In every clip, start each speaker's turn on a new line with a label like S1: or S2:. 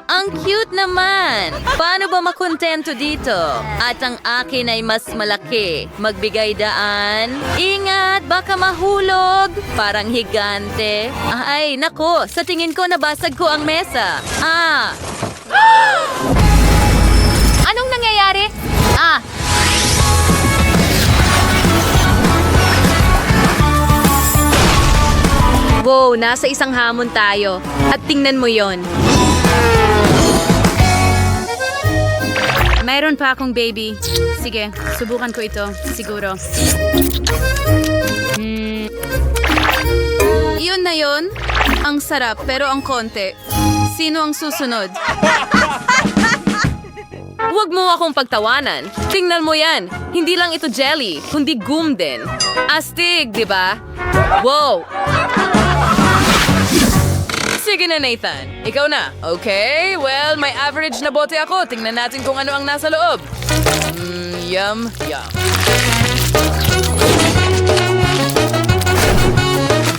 S1: ang cute naman. Paano ba makontento dito? At ang akin ay mas malaki. Magbigay daan. Ingat, baka mahulog. Parang higante. Ay, nako, sa tingin ko nabasag ko ang mesa.
S2: Anong nangyayari? Wow, nasa isang hamon tayo. At tingnan mo yon. Mayroon pa akong baby. Sige, subukan ko ito. Siguro. Iyon na yon. Ang sarap, pero ang konti. Sino ang susunod?
S1: Huwag mo akong pagtawanan. Tingnan mo yan. Hindi lang ito jelly, kundi goom din. Astig, di ba? Wow! Sige na, Nathan. Ikaw na. Okay, well, may average na bote ako. Tingnan natin kung ano ang nasa loob. Yum, yum.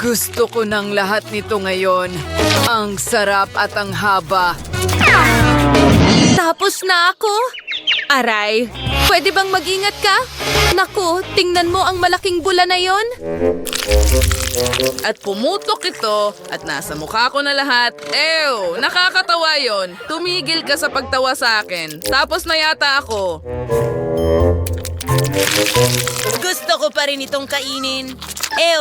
S3: Gusto ko ng lahat nito ngayon. Ang sarap at ang haba.
S2: Tapos na ako? Aray, pwede bang mag-ingat ka? Naku, tingnan mo ang malaking bula na yon.
S3: At pumutok ito at nasa mukha ko na lahat. Ew, nakakatawa yon. Tumigil ka sa pagtawa sa akin. Tapos na yata ako.
S1: Gusto ko pa rin itong kainin.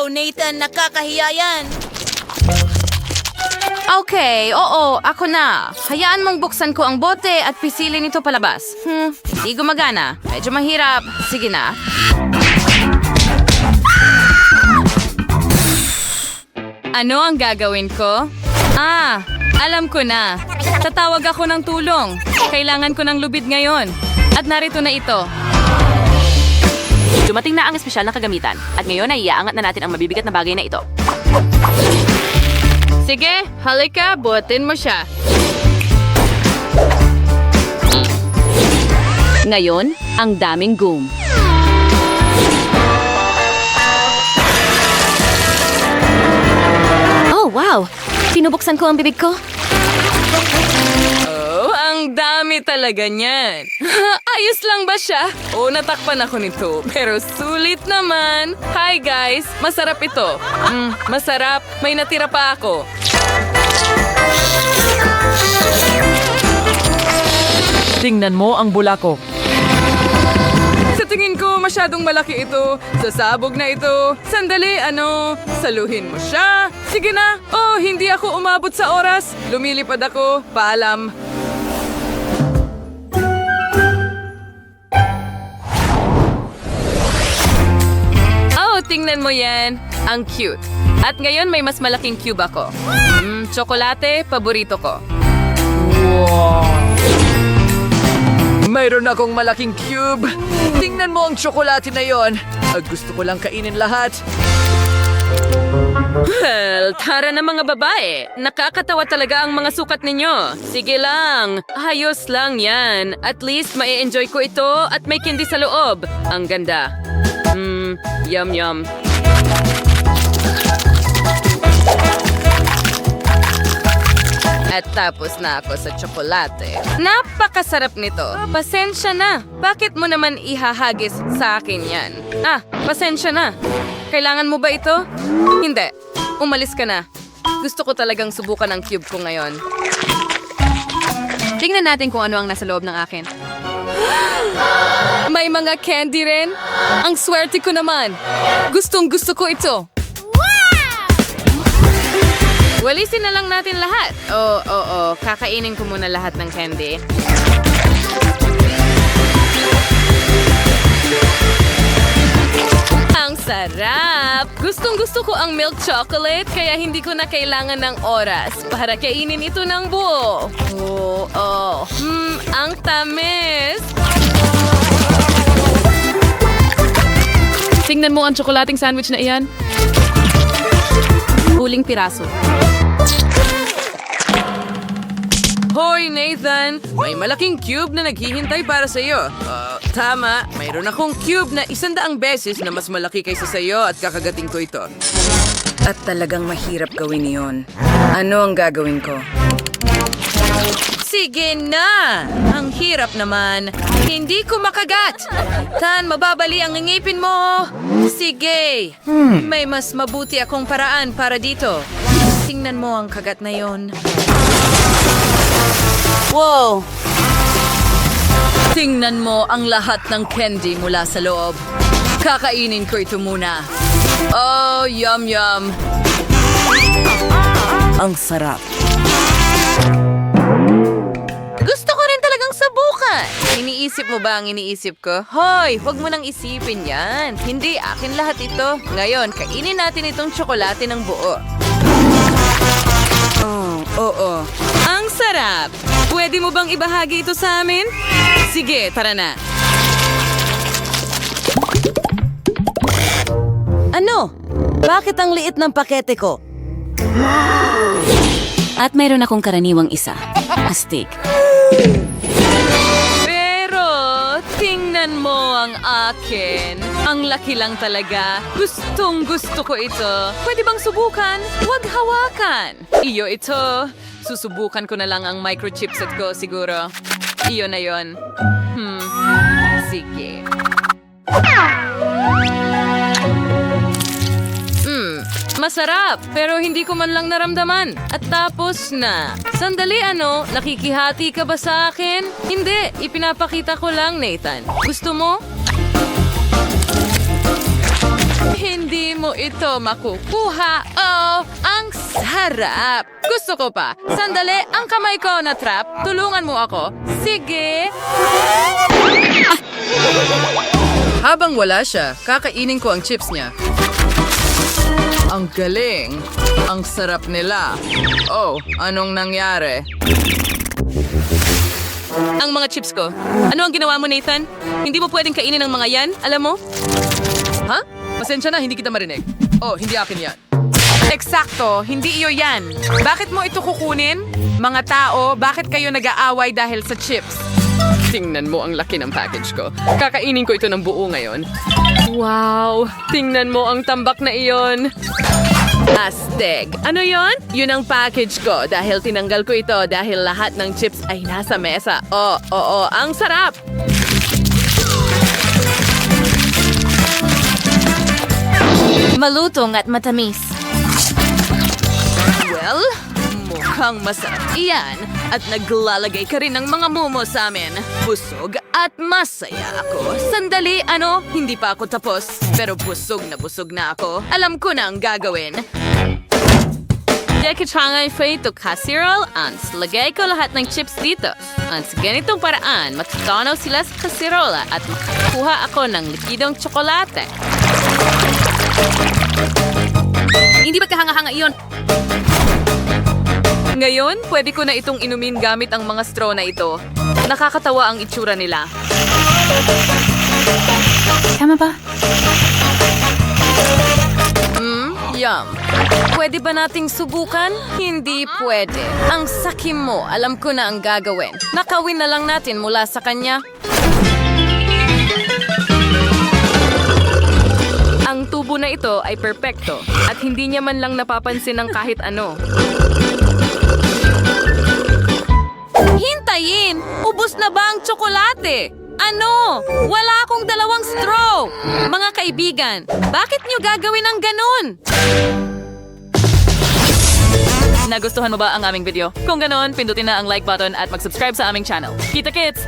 S1: Nathan, nakakahiya yan.
S2: Okay, oo, ako na. Hayaan mong buksan ko ang bote at pisilin ito palabas. Hindi gumagana. Medyo mahirap. Sige na.
S1: Ano ang gagawin ko? Alam ko na. Tatawag ako ng tulong. Kailangan ko ng lubid ngayon. At narito na ito.
S2: Dumating na ang espesyal na kagamitan. At ngayon ay iaangat na natin ang mabibigat na bagay na ito.
S1: Sige, halika, buhatin mo siya.
S2: Ngayon, ang daming goom. Oh, wow! Pinubuksan ko ang bibig ko.
S1: Oh, ang dami talaga niyan. Ayos lang ba siya? Natakpan ako nito. Pero sulit naman. Hi guys, masarap ito. Masarap. May natira pa ako.
S4: Tingnan mo ang bula ko.
S3: Sa tingin ko, masyadong malaki ito. Sasabog na ito. Sandali, saluhin mo siya. Sige na. Hindi ako umabot sa oras. Lumilipad ako. Paalam.
S1: Tingnan mo yan. Ang cute. At ngayon may mas malaking cube ako. Tsokolate, paborito ko.
S3: Mayroon akong malaking cube. Tingnan mo ang tsokolate na yon. Gusto ko lang kainin lahat.
S1: Well, tara na mga babae. Nakakatawa talaga ang mga sukat ninyo. Sige lang. Ayos lang yan. At least mai-enjoy ko ito at may candy sa loob. Ang ganda. Yum yum. At tapos na ako sa tsokolate. Napakasarap nito. Pasensya na. Bakit mo naman ihahagis sa akin yan? Pasensya na. Kailangan mo ba ito? Hindi. Umalis ka na. Gusto ko talagang subukan ang cube ko ngayon.
S2: Tingnan natin kung ano ang nasa loob ng akin.
S1: May mga candy rin? Ang swerte ko naman. Gustong gusto ko ito. Walisin na lang natin lahat. Oo. Kakainin ko muna lahat ng candy. Ang sarap! Gustong-gusto ko ang milk chocolate kaya hindi ko na kailangan ng oras para kainin ito ng buo. Ang tamis!
S2: Tingnan mo ang tsokolating sandwich na iyan. Huling piraso.
S3: Hoy, Nathan! May malaking cube na naghihintay para sa iyo. Tama, mayroon akong cube na 100 beses na mas malaki kaysa sa iyo at kakagating ko ito. At talagang mahirap gawin iyon. Ano ang gagawin ko?
S2: Sige na! Ang hirap naman. Hindi ko makagat. Tan, mababali ang ngipin mo. Sige. May mas mabuti akong paraan para dito. Tingnan mo ang kagat na yon. Wow! Tingnan mo ang lahat ng candy mula sa loob. Kakainin ko ito muna. Oh, yum yum. Ang sarap. Gusto ko rin talagang sabukan. Iniisip mo ba ang iniisip ko? Hoy, huwag mo nang isipin yan. Hindi, akin lahat ito. Ngayon, kainin natin itong tsokolate ng buo. Oh, oo.
S1: Ang sarap! Pwede mo bang ibahagi ito sa amin? Sige, tara na.
S2: Ano? Bakit ang liit ng pakete ko?
S5: At mayroon akong karaniwang isa. Astig.
S1: Pero, tingnan mo ang akin. Ang laki lang talaga. Gustong gusto ko ito. Pwede bang subukan? Huwag hawakan. Iyo ito. Susubukan ko na lang ang microchipset ko siguro. Iyo na yon. Sige. Masarap, pero hindi ko man lang naramdaman. At tapos na. Sandali, nakikihati ka ba sa akin? Hindi, ipinapakita ko lang, Nathan. Gusto mo? Hindi mo ito makukuha. Oh, ang sarap. Gusto ko pa. Sandali, ang kamay ko na trap. Tulungan mo ako. Sige.
S3: Habang wala siya, kakainin ko ang chips niya. Ang galing. Ang sarap nila. Oh, anong nangyari?
S1: Ang mga chips ko. Ano ang ginawa mo, Nathan? Hindi mo pwedeng kainin ang mga yan, alam mo?
S3: Ha? Pasensya na, hindi kita marinig. Oh, hindi akin yan.
S1: Eksakto, hindi iyo yan. Bakit mo ito kukunin? Mga tao, bakit kayo nag-aaway dahil sa chips? Tingnan mo ang laki ng package ko. Kakainin ko ito ng buo ngayon. Wow! Tingnan mo ang tambak na iyon. Astig. Ano yon? Yun ang package ko dahil tinanggal ko ito dahil lahat ng chips ay nasa mesa. Oo, ang sarap!
S5: Malutong at matamis.
S1: Well, mukhang masarap iyan. At naglalagay ka rin ng mga mumo sa amin. Busog at masaya ako. Sandali, hindi pa ako tapos. Pero busog na ako. Alam ko na ang gagawin. Dekachangay fa ito casserole. Ans, lagay ko lahat ng chips dito. Ans, ganitong paraan, matutanaw sila sa kaserola at makakuha ako ng likidong tsokolate.
S5: Hindi ba't kahanga-hanga iyon?
S1: Ngayon, pwede ko na itong inumin gamit ang mga straw na ito. Nakakatawa ang itsura nila.
S5: Tama ba?
S1: Yum. Pwede ba nating subukan? Hindi pwede. Ang sakim mo, alam ko na ang gagawin. Nakawin na lang natin mula sa kanya. Ang tubo na ito ay perpekto at hindi niya man lang napapansin ng kahit ano. Hintayin! Ubus na ba ang tsokolate? Ano? Wala akong dalawang straw! Mga kaibigan, bakit niyo gagawin ang ganun? Nagustuhan mo ba ang aming video? Kung ganon, pindutin na ang like button at mag-subscribe sa aming channel. Kita-kits!